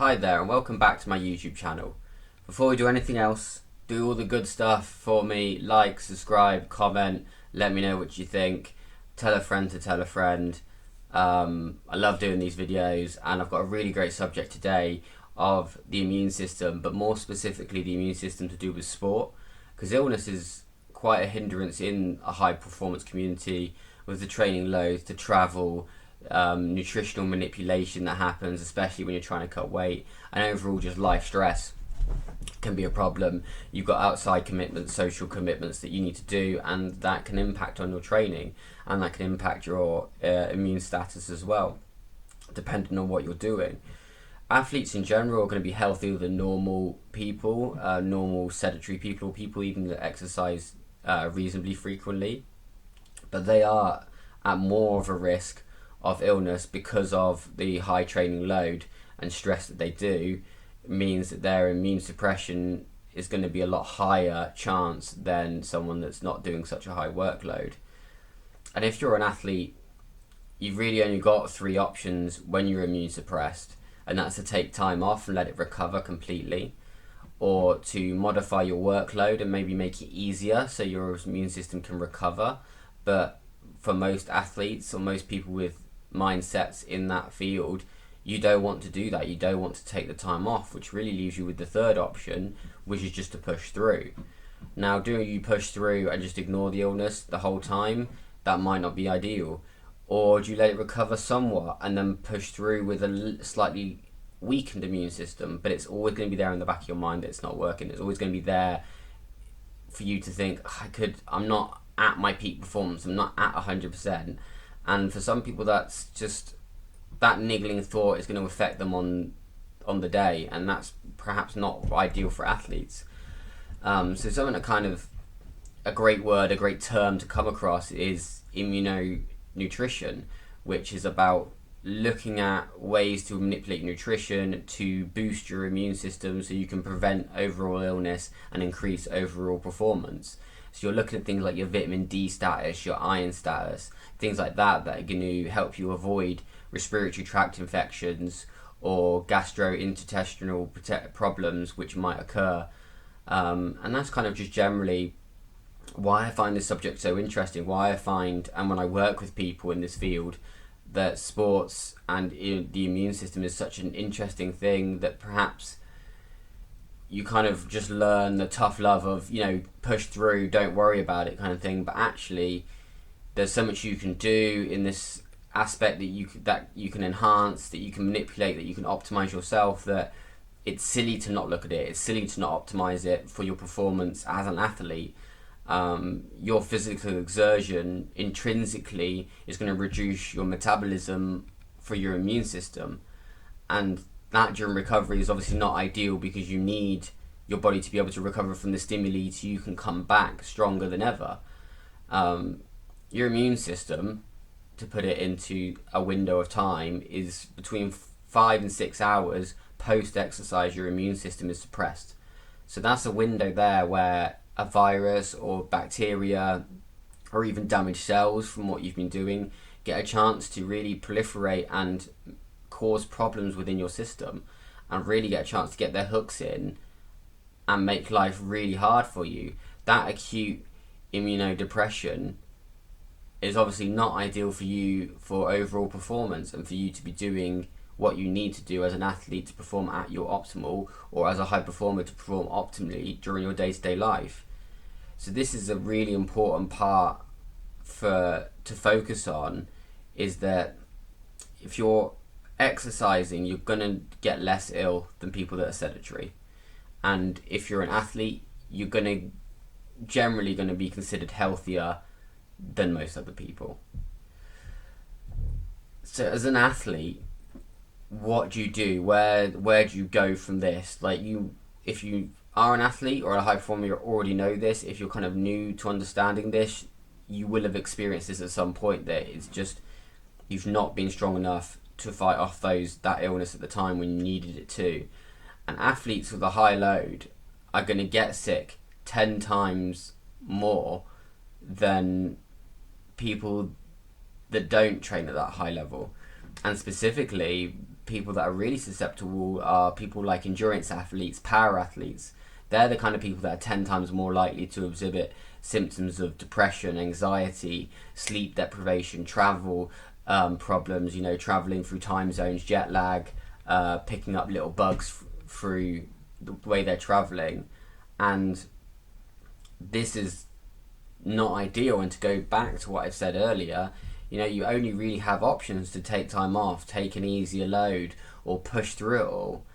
Hi there and welcome back to my YouTube channel. Before we do anything else, do all the good stuff for me, like, subscribe, comment, let me know what you think, tell a friend to tell a friend. I love doing these videos and I've got a really great subject today of the immune system, but more specifically the immune system to do with sport, because illness is quite a hindrance in a high performance community with the training loads, the travel, nutritional manipulation that happens, especially when you're trying to cut weight, and overall just life stress can be a problem. You've got outside commitments, social commitments that you need to do, and that can impact on your training, and that can impact your immune status as well, depending on what you're doing. Athletes in general are going to be healthier than normal people, normal sedentary people, people even that exercise reasonably frequently, but they are at more of a risk of illness because of the high training load and stress that they do. Means that their immune suppression is going to be a lot higher chance than someone that's not doing such a high workload. And if you're an athlete, you've really only got three options when you're immune suppressed, and that's to take time off and let it recover completely, or to modify your workload and maybe make it easier so your immune system can recover. But for most athletes or most people with mindsets in that field, you don't want to do that. You don't want to take the time off, which really leaves you with the third option, which is just to push through. Now, do you push through and just ignore the illness the whole time? That might not be ideal. Or do you let it recover somewhat and then push through with a slightly weakened immune system, but it's always going to be there in the back of your mind that it's not working. It's always going to be there for you to think, I'm not at my peak performance, I'm not at 100%. And for some people, that's just, that niggling thought is going to affect them on the day, and that's perhaps not ideal for athletes. So something that kind of a great word, a great term to come across is immunonutrition, which is about looking at ways to manipulate nutrition to boost your immune system so you can prevent overall illness and increase overall performance. So you're looking at things like your vitamin D status, your iron status, things like that that are going to help you avoid respiratory tract infections or gastrointestinal problems which might occur. And that's kind of just generally why I find this subject so interesting, why I find, and when I work with people in this field, that sports and the immune system is such an interesting thing that perhaps you kind of just learn the tough love of, push through, don't worry about it kind of thing. But actually, there's so much you can do in this aspect that you can enhance, that you can manipulate, that you can optimize yourself, that it's silly to not look at it. It's silly to not optimize it for your performance as an athlete. Your physical exertion intrinsically is going to reduce your metabolism for your immune system, and that during recovery is obviously not ideal because you need your body to be able to recover from the stimuli so you can come back stronger than ever. Your immune system, to put it into a window of time, is between 5 and 6 hours post exercise. Your immune system is suppressed, so that's a window there where a virus or bacteria or even damaged cells from what you've been doing get a chance to really proliferate and cause problems within your system, and really get a chance to get their hooks in and make life really hard for you. That acute immunodepression is obviously not ideal for you for overall performance and for you to be doing what you need to do as an athlete to perform at your optimal, or as a high performer to perform optimally during your day-to-day life. So this is a really important part to focus on, is that if you're exercising, you're going to get less ill than people that are sedentary. And if you're an athlete, you're generally going to be considered healthier than most other people. So as an athlete, what do you do? Where do you go from this? If you are an athlete or a high performer, you already know this. If you're kind of new to understanding this, you will have experienced this at some point, that it's just you've not been strong enough to fight off that illness at the time when you needed it to. And athletes with a high load are going to get sick 10 times more than people that don't train at that high level. And specifically, people that are really susceptible are people like endurance athletes, power athletes. They're the kind of people that are 10 times more likely to exhibit symptoms of depression, anxiety, sleep deprivation, travel problems, traveling through time zones, jet lag, picking up little bugs through the way they're traveling. And this is not ideal. And to go back to what I've said earlier, you only really have options to take time off, take an easier load, or push through it all.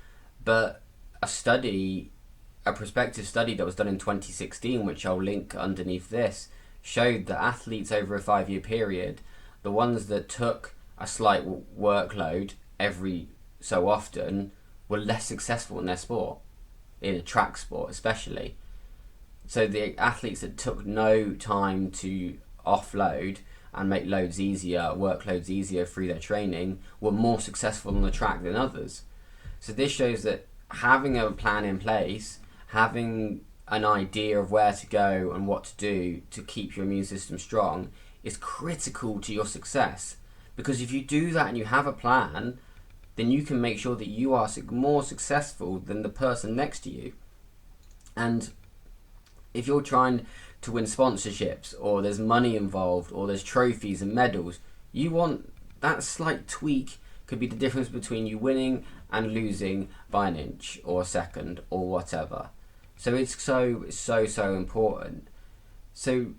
But a prospective study that was done in 2016, which I'll link underneath this, showed that athletes over a 5-year period, the ones that took a slight workload every so often, were less successful in their sport, in a track sport especially. So the athletes that took no time to offload and make workloads easier through their training, were more successful on the track than others. So this shows that having a plan in place, having an idea of where to go and what to do to keep your immune system strong, is critical to your success. Because if you do that and you have a plan, then you can make sure that you are more successful than the person next to you. And if you're trying to win sponsorships, or there's money involved, or there's trophies and medals, you want that slight tweak could be the difference between you winning and losing by an inch or a second or whatever. So it's so important. So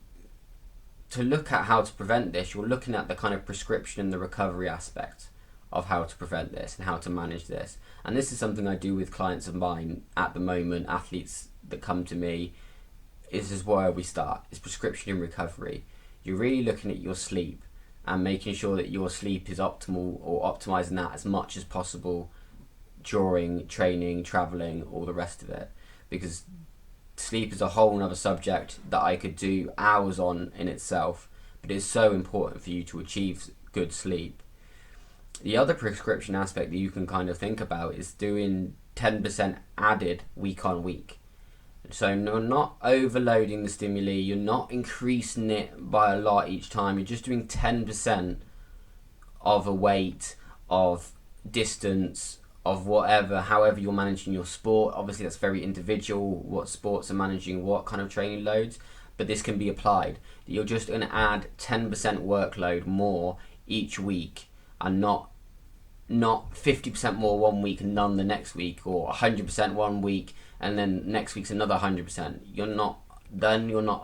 to look at how to prevent this, you're looking at the kind of prescription and the recovery aspect of how to prevent this and how to manage this. And this is something I do with clients of mine at the moment, athletes that come to me. This is where we start. It's prescription and recovery. You're really looking at your sleep and making sure that your sleep is optimal, or optimizing that as much as possible during training, traveling, all the rest of it. Because sleep is a whole other subject that I could do hours on in itself, but it's so important for you to achieve good sleep. The other prescription aspect that you can kind of think about is doing 10% added week on week. So you're not overloading the stimuli, you're not increasing it by a lot each time, you're just doing 10% of a weight, of distance, of whatever, however you're managing your sport. Obviously that's very individual, what sports are managing what kind of training loads, but this can be applied. You're just going to add 10% workload more each week, and not 50% more one week and none the next week, or 100% one week and then next week's another 100%. You're not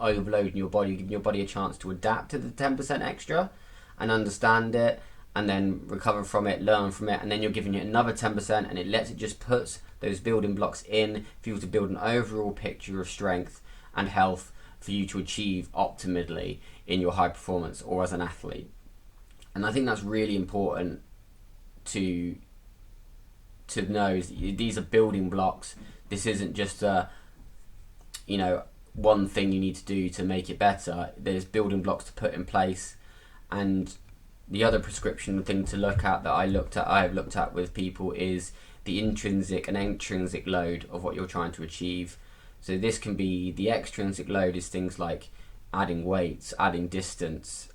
overloading your body, you're giving your body a chance to adapt to the 10% extra and understand it, and then recover from it, learn from it, and then you're giving it another 10%, and it just puts those building blocks in for you to build an overall picture of strength and health for you to achieve optimally in your high performance or as an athlete. And I think that's really important to know, is that these are building blocks. This isn't just one thing you need to do to make it better. There's building blocks to put in place. And the other prescription thing to look at that I have looked at with people is the intrinsic and extrinsic load of what you're trying to achieve. So this can be, the extrinsic load is things like adding weights, adding distance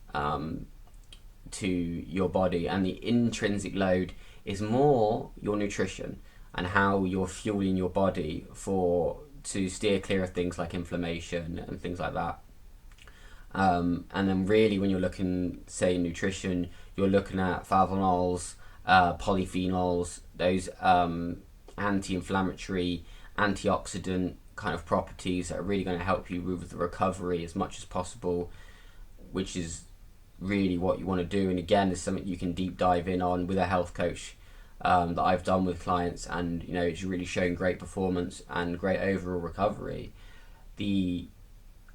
to your body, and the intrinsic load is more your nutrition and how you're fueling your body to steer clear of things like inflammation and things like that. And then really when you're looking, say, nutrition, you're looking at flavonols, polyphenols, those anti-inflammatory, antioxidant kind of properties that are really going to help you with the recovery as much as possible, which is really what you want to do. And again, it's something you can deep dive in on with a health coach that I've done with clients, and it's really showing great performance and great overall recovery. The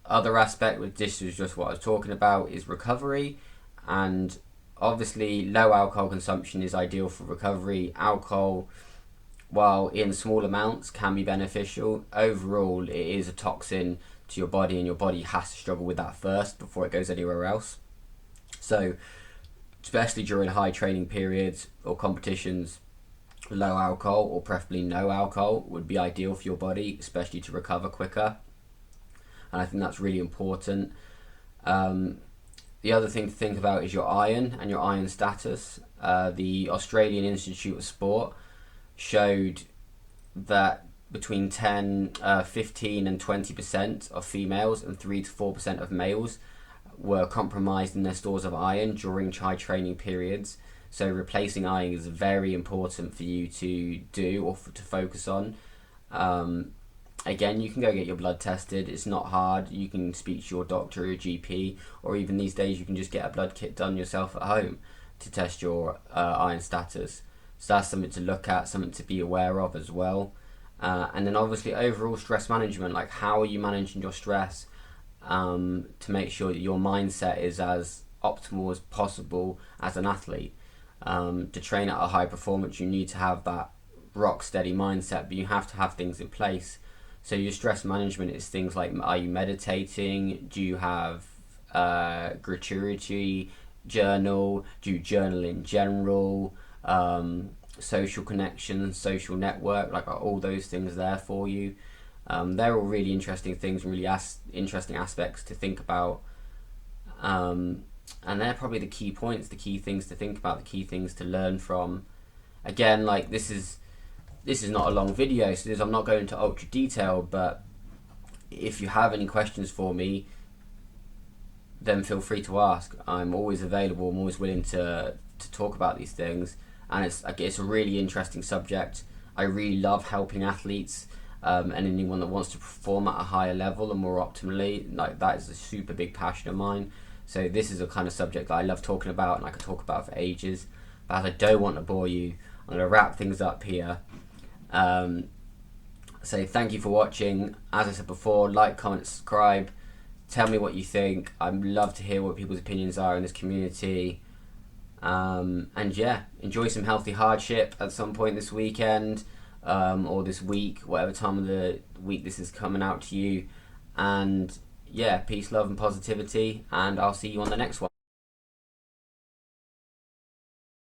other aspect with this is just what I was talking about, is recovery, and obviously low alcohol consumption is ideal for recovery. Alcohol, while in small amounts, can be beneficial. Overall, it is a toxin to your body, and your body has to struggle with that first before it goes anywhere else. So especially during high training periods or competitions, low alcohol, or preferably no alcohol, would be ideal for your body, especially to recover quicker. And I think that's really important. The other thing to think about is your iron and your iron status. the Australian Institute of Sport showed that between 15 and 20% of females and 3 to 4% of males were compromised in their stores of iron during high training periods. So replacing iron is very important for you to do or to focus on. Again, you can go get your blood tested. It's not hard. You can speak to your doctor or your GP, or even these days you can just get a blood kit done yourself at home to test your iron status. So that's something to look at, something to be aware of as well. And then obviously overall stress management, like how are you managing your stress to make sure that your mindset is as optimal as possible as an athlete. To train at a high performance, you need to have that rock steady mindset, but you have to have things in place. So your stress management is things like, are you meditating? Do you have gratuity journal? Do you journal in general? Social connections, social network, like are all those things there for you? They're all really interesting things, really interesting aspects to think about. And they're probably the key points, the key things to think about, the key things to learn from. Again, like this is not a long video, so I'm not going into ultra detail, but if you have any questions for me, then feel free to ask. I'm always available. I'm always willing to talk about these things, and it's a really interesting subject. I really love helping athletes and anyone that wants to perform at a higher level and more optimally. Like that is a super big passion of mine. So this is a kind of subject that I love talking about, and I could talk about for ages. But as I don't want to bore you, I'm going to wrap things up here. So thank you for watching. As I said before, like, comment, subscribe. Tell me what you think. I'd love to hear what people's opinions are in this community. And yeah, enjoy some healthy hardship at some point this weekend, or this week, whatever time of the week this is coming out to you. And yeah, peace, love and positivity, and I'll see you on the next one.